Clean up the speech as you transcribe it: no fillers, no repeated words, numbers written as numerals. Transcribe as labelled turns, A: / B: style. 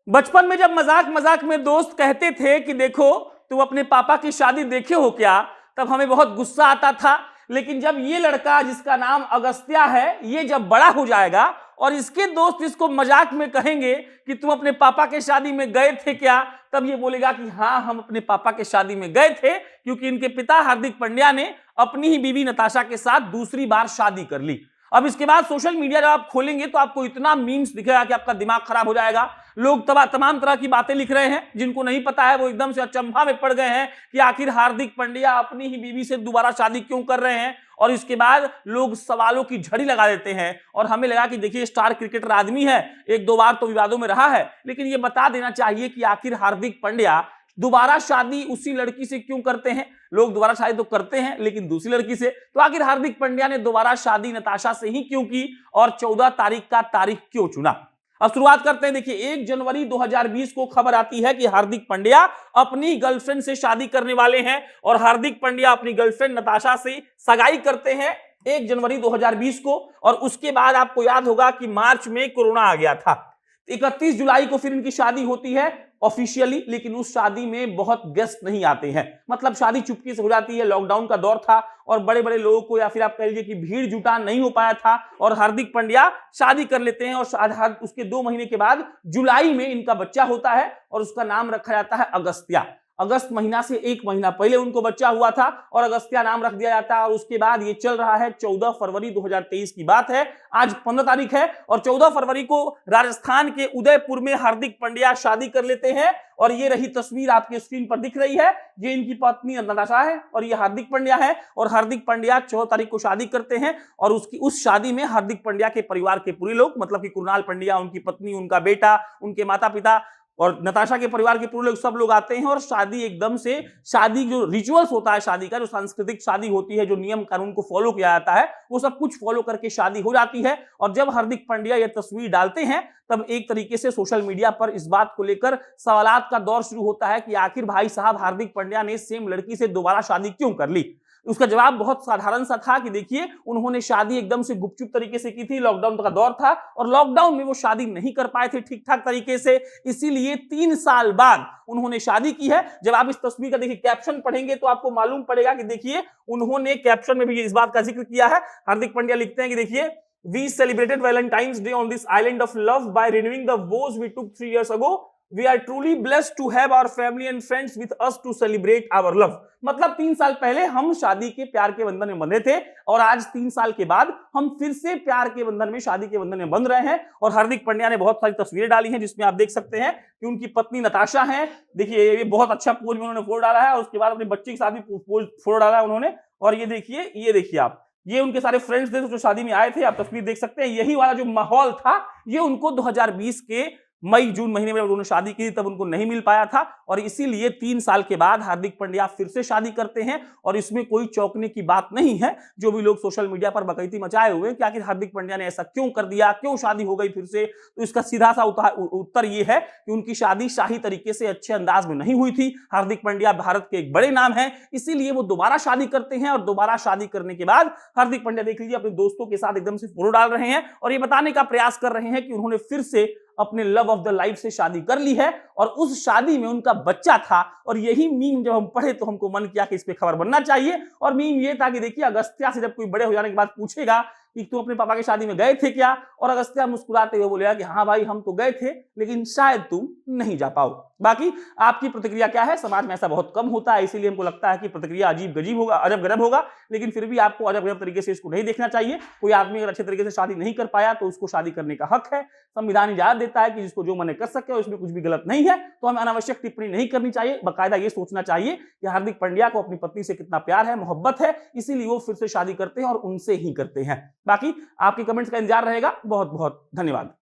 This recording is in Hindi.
A: बचपन में जब मजाक मजाक में दोस्त कहते थे कि देखो तुम अपने पापा की शादी देखे हो क्या, तब हमें बहुत गुस्सा आता था। लेकिन जब ये लड़का जिसका नाम अगस्त्या है, ये जब बड़ा हो जाएगा और इसके दोस्त इसको मजाक में कहेंगे कि तुम अपने पापा के शादी में गए थे क्या, तब ये बोलेगा कि हाँ हम अपने पापा के शादी में गए थे, क्योंकि इनके पिता हार्दिक पांड्या ने अपनी ही बीवी नताशा के साथ दूसरी बार शादी कर ली। अब इसके बाद सोशल मीडिया जब आप खोलेंगे तो आपको इतना मीम्स दिखेगा कि आपका दिमाग खराब हो जाएगा। लोग तमाम तरह की बातें लिख रहे हैं, जिनको नहीं पता है वो एकदम से अचंभा में पड़ गए हैं कि आखिर हार्दिक पांड्या अपनी ही बीवी से दोबारा शादी क्यों कर रहे हैं। और इसके बाद लोग सवालों की झड़ी लगा देते हैं और हमें लगा कि देखिए स्टार क्रिकेटर आदमी है, एक दो बार तो विवादों में रहा है, लेकिन ये बता देना चाहिए कि आखिर हार्दिक पांड्या दोबारा शादी उसी लड़की से क्यों करते हैं। लोग दोबारा शादी तो करते हैं लेकिन दूसरी लड़की से, तो आखिर हार्दिक पांड्या ने दोबारा शादी नताशा से ही क्यों की और 14 तारीख का तारीख क्यों चुना। अब शुरुआत करते हैं। देखिए 1 जनवरी 2020 को खबर आती है कि हार्दिक पांड्या अपनी गर्लफ्रेंड से शादी करने वाले हैं और हार्दिक पांड्या अपनी गर्लफ्रेंड नताशा से सगाई करते हैं 1 जनवरी 2020 को। और उसके बाद आपको याद होगा कि मार्च में कोरोना आ गया था। 31 जुलाई को फिर इनकी शादी होती है ऑफिशियली, लेकिन उस शादी में बहुत गेस्ट नहीं आते हैं, मतलब शादी चुपके से हो जाती है। लॉकडाउन का दौर था और बड़े बड़े लोगों को या फिर आप कह लीजिए कि भीड़ जुटा नहीं हो पाया था और हार्दिक पांड्या शादी कर लेते हैं। और उसके 2 महीने के बाद जुलाई में इनका बच्चा होता है और उसका नाम रखा जाता है अगस्त्या। अगस्त महीना से 1 महीना पहले उनको बच्चा हुआ था और अगस्त्या नाम रख दिया जाता है। और उसके बाद ये चल रहा है 14 फरवरी 2023 की बात है, आज 15 तारीख है और 14 फरवरी को राजस्थान के उदयपुर में हार्दिक पांड्या शादी कर लेते हैं। और ये रही तस्वीर आपके स्क्रीन पर दिख रही है, ये इनकी पत्नी नताशा है और ये हार्दिक पांड्या है। और हार्दिक पांड्या 14 तारीख को शादी करते हैं और उस शादी में हार्दिक पांड्या के परिवार के पूरे लोग, मतलब कि कुणाल पांड्या, उनकी पत्नी, उनका बेटा, उनके माता पिता और नताशा के परिवार के पूरे लोग, सब लोग आते हैं। और शादी एकदम से, शादी जो रिचुअल्स होता है शादी का, जो सांस्कृतिक शादी होती है, जो नियम कानून को फॉलो किया जाता है, वो सब कुछ फॉलो करके शादी हो जाती है। और जब हार्दिक पांड्या ये तस्वीर डालते हैं तब एक तरीके से सोशल मीडिया पर इस बात को लेकर सवालात का दौर शुरू होता है कि आखिर भाई साहब हार्दिक पांड्या ने सेम लड़की से दोबारा शादी क्यों कर ली। उसका जवाब बहुत साधारण सा था कि देखिए उन्होंने शादी एकदम से गुपचुप तरीके से की थी, लॉकडाउन का दौर था और लॉकडाउन में वो शादी नहीं कर पाए थे ठीक ठाक तरीके से, इसीलिए 3 साल बाद उन्होंने शादी की है। जब आप इस तस्वीर का देखिए कैप्शन पढ़ेंगे तो आपको मालूम पड़ेगा कि देखिए उन्होंने कैप्शन में भी इस बात का जिक्र किया है। हार्दिक पांड्या लिखते हैं कि देखिए We celebrated Valentine's Day on this island of love by renewing the vows we took 3 years ago. We are truly blessed to have our family and friends with us to celebrate our love. मतलब 3 साल पहले हम शादी के प्यार के बंधन में बंधे थे और आज 3 साल के बाद हम फिर से प्यार के बंधन में, शादी के बंधन में बंध रहे हैं। और हार्दिक पांड्या ने बहुत सारी तस्वीरें डाली हैं जिसमें आप देख सकते हैं कि उनकी पत्नी नताशा है। देखिए ये बहुत अच्छा पोज में उन्होंने फोटो डाला है और उसके बाद अपने बच्चे के साथ भी फोटो डाला है उन्होंने। और ये देखिए आप, ये उनके सारे फ्रेंड्स थे जो शादी में आए थे, आप तस्वीर देख सकते हैं। यही वाला जो माहौल था ये उनको 2020 के मई जून महीने में उन्होंने शादी की तब उनको नहीं मिल पाया था और इसीलिए 3 साल के बाद हार्दिक पांड्या फिर से शादी करते हैं। और इसमें कोई चौंकने की बात नहीं है। जो भी लोग सोशल मीडिया पर बकैती मचाए हुए कि आखिर हार्दिक पांड्या ने ऐसा क्यों कर दिया, क्यों शादी हो गई फिर से, तो इसका सीधा सा उत्तर ये है कि उनकी शादी शाही तरीके से, अच्छे अंदाज में नहीं हुई थी। हार्दिक पांड्या भारत के एक बड़े नाम है, इसीलिए वो दोबारा शादी करते हैं और दोबारा शादी करने के बाद हार्दिक पांड्या देख लीजिए अपने दोस्तों के साथ एकदम से फोटो डाल रहे हैं और ये बताने का प्रयास कर रहे हैं कि उन्होंने फिर से अपने लव ऑफ द लाइफ से शादी कर ली है और उस शादी में उनका बच्चा था। और यही मीम जब हम पढ़े तो हमको मन किया कि इस पे खबर बनना चाहिए। और मीम ये था कि देखिए अगस्त्या से जब कोई बड़े हो जाने के बाद पूछेगा कि तुम अपने पापा की शादी में गए थे क्या, और अगस्त्या मुस्कुराते हुए बोलेगा कि हाँ भाई हम तो गए थे लेकिन शायद तुम नहीं जा पाओ। बाकी आपकी प्रतिक्रिया क्या है? समाज में ऐसा बहुत कम होता है, इसीलिए हमको लगता है कि प्रतिक्रिया अजीब गजीब होगा, अजब गजब होगा, लेकिन फिर भी आपको अजब गजब तरीके से इसको नहीं देखना चाहिए। कोई आदमी अगर अच्छे तरीके से शादी नहीं कर पाया तो उसको शादी करने का हक है। संविधान इजाजत देता है कि जिसको जो मन कर सके, उसमें कुछ भी गलत नहीं है। तो हमें अनावश्यक टिप्पणी नहीं करनी चाहिए, बाकायदा ये सोचना चाहिए कि हार्दिक पांड्या को अपनी पत्नी से कितना प्यार है, मोहब्बत है, इसीलिए वो फिर से शादी करते हैं और उनसे ही करते हैं। बाकी आपके कमेंट्स का इंतजार रहेगा। बहुत बहुत धन्यवाद।